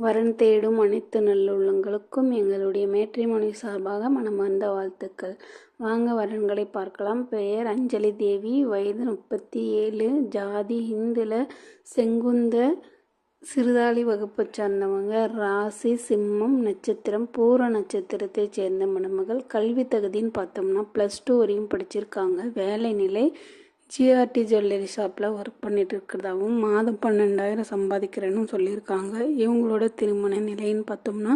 வரன் தேடும் அனைத்து நல்லுள்ளங்களுக்கும் எங்களுடைய மேட்ரிமோனி சார்பாக மனமார்ந்த வாழ்த்துக்கள். வாங்க வரன்களை பார்க்கலாம். பெயர் அஞ்சலி தேவி, வயது 37, ஜாதி ஹிந்துல, செங்குந்த சிறுதாளி வகுப்பை சார்ந்தவங்க, ராசி சிம்மம், நட்சத்திரம் பூர நட்சத்திரத்தை சேர்ந்த மணமகள். கல்வி தகுதின்னு பார்த்தோம்னா +2 வரையும் படிச்சிருக்காங்க. வேலை நிலை ஜிஆர்டி ஜுவல்லரி ஷாப்பில் ஒர்க் பண்ணிட்டு இருக்கிறதாகவும் மாதம் 12,000 சம்பாதிக்கிறேன்னு சொல்லியிருக்காங்க. இவங்களோட திருமண நிலைன்னு பார்த்தோம்னா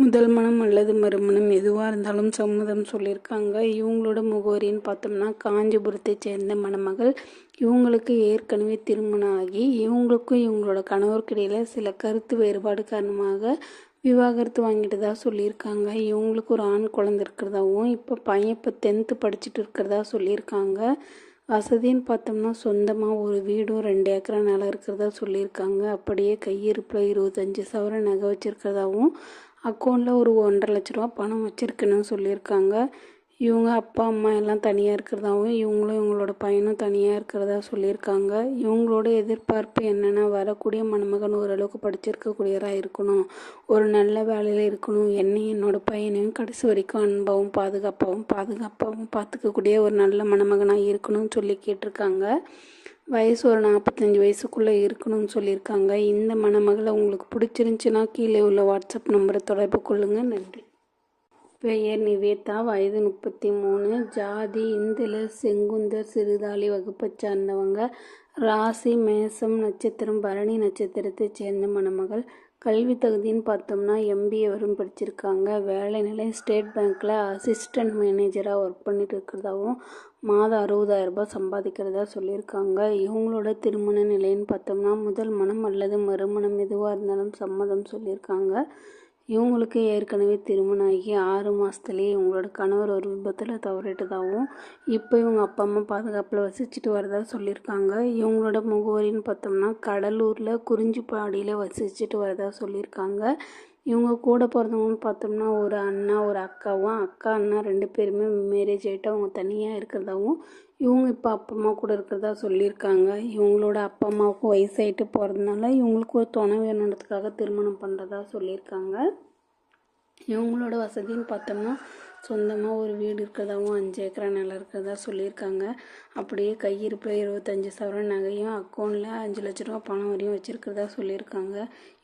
முதல் மனம் அல்லது மறுமணம் எதுவாக இருந்தாலும் சம்மதம் சொல்லியிருக்காங்க. இவங்களோட முகவரின்னு பார்த்தோம்னா காஞ்சிபுரத்தை சேர்ந்த மணமகள். இவங்களுக்கு ஏற்கனவே திருமணம் ஆகி இவங்களுக்கும் இவங்களோட கணவருக்கிடையில் சில கருத்து வேறுபாடு காரணமாக விவாகரத்து வாங்கிட்டு தான் சொல்லியிருக்காங்க. இவங்களுக்கு ஒரு ஆண் குழந்தை இருக்கிறதாவும் இப்போ பையன் 10th படிச்சுட்டு இருக்கிறதா சொல்லியிருக்காங்க. வசதின்னு பார்த்தோம்னா சொந்தமாக ஒரு வீடும் 2 ஏக்கரா நிலம் இருக்கிறதா சொல்லியிருக்காங்க. அப்படியே கையிருப்பில் 25 சவரன் நகை வச்சுருக்கிறதாவும் அக்கௌண்ட்டில் ஒரு 1,50,000 ரூபா பணம் வச்சுருக்குன்னு சொல்லியிருக்காங்க. இவங்க அப்பா அம்மா எல்லாம் தனியாக இருக்கிறதாவும் இவங்களும் இவங்களோட பையனும் தனியாக இருக்கிறதா சொல்லியிருக்காங்க. இவங்களோட எதிர்பார்ப்பு என்னென்னா, வரக்கூடிய மணமகன் ஓரளவுக்கு படிச்சிருக்கக்கூடியவராக இருக்கணும், ஒரு நல்ல வேலையில் இருக்கணும், என்னையும் என்னோட பையனையும் கடைசி வரைக்கும் அன்பாகவும் பாதுகாப்பாகவும் பார்த்துக்கக்கூடிய ஒரு நல்ல மணமகனாக இருக்கணும்னு சொல்லி கேட்டிருக்காங்க. வயசு ஒரு 45 வயசுக்குள்ளே இருக்கணும்னு சொல்லியிருக்காங்க. இந்த மணமகளை உங்களுக்கு பிடிச்சிருந்துச்சின்னா கீழே உள்ள வாட்ஸ்அப் நம்பரை தொடர்பு கொள்ளுங்கள். நன்றி. பெயர் நிவேதா, வயது 33, ஜாதி இந்துல, செங்குந்தர் சிறுதாளி வகுப்பை சார்ந்தவங்க, ராசி மேசம், நட்சத்திரம் பரணி நட்சத்திரத்தை சேர்ந்த மணமகள். கல்வி தகுதின்னு பார்த்தோம்னா MBA வரும் படிச்சிருக்காங்க. வேலை நிலை ஸ்டேட் பேங்க்கில் அசிஸ்டன்ட் மேனேஜராக ஒர்க் பண்ணிட்டு இருக்கிறதாவும் மாதம் 60,000 ரூபாய் சம்பாதிக்கிறதா சொல்லியிருக்காங்க. இவங்களோட திருமண நிலைன்னு பார்த்தோம்னா முதல் மனம் அல்லது மறுமணம் எதுவாக இருந்தாலும் சம்மதம் சொல்லியிருக்காங்க. இவங்களுக்கு ஏற்கனவே திருமணம் ஆகி 6 மாதத்துலேயே இவங்களோட கணவர் ஒரு விபத்தில் தவறிட்டதாகவும் இப்போ இவங்க அப்பா அம்மா பாதுகாப்பில் வசிச்சுட்டு வரதா சொல்லியிருக்காங்க. இவங்களோட முகவரின்னு பார்த்தோம்னா கடலூரில் குறிஞ்சிப்பாடியில் வசிச்சுட்டு வரதா சொல்லியிருக்காங்க. இவங்க கூட பிறந்தவங்கன்னு பார்த்தோம்னா ஒரு அண்ணா ஒரு அக்காவும், அக்கா அண்ணா 2 பேருமே மேரேஜ் ஆகிட்டு அவங்க தனியாக இருக்கிறதாவும் இவங்க இப்போ அப்பா அம்மா கூட இருக்கிறதா சொல்லியிருக்காங்க. இவங்களோட அப்பா அம்மாவுக்கும் வயசாகிட்டு போகிறதுனால இவங்களுக்கு ஒரு துணை வேணுன்றதுக்காக திருமணம் பண்ணுறதா சொல்லியிருக்காங்க. இவங்களோட வசதின்னு பார்த்தோம்னா சொந்தமாக ஒரு வீடு இருக்கிறதாவும் 5 ஏக்கரா நிலம் இருக்கிறதா சொல்லியிருக்காங்க. அப்படியே கையிருப்பில் 25 சவரன் நகையும் அக்கௌண்ட்டில் 5,00,000 ரூபா பணம் வரையும் வச்சுருக்கிறதா சொல்லியிருக்காங்க.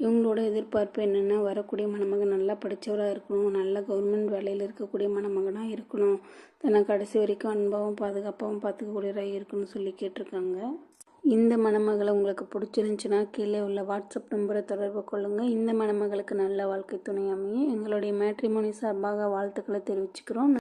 இவங்களோட எதிர்பார்ப்பு என்னென்னா, வரக்கூடிய மணமகன் நல்லா படித்தவராக இருக்கணும், நல்ல கவர்மெண்ட் வேலையில் இருக்கக்கூடிய மணமகனாக இருக்கணும், தன்னை கடைசி வரைக்கும் அன்பாகவும் பாதுகாப்பாகவும் பார்த்துக்கக்கூடியவராக இருக்கணும்னு சொல்லி கேட்டிருக்காங்க. இந்த மணமகளை உங்களுக்கு பிடிச்சிருந்துச்சுன்னா கீழே உள்ள வாட்ஸ்அப் நம்பரை தொடர்பு கொள்ளுங்கள். இந்த மணமகளுக்கு நல்ல வாழ்க்கை துணை அமைய எங்களுடைய மேட்ரிமோனி சார்பாக வாழ்த்துக்களை தெரிவிச்சுக்கிறோம்.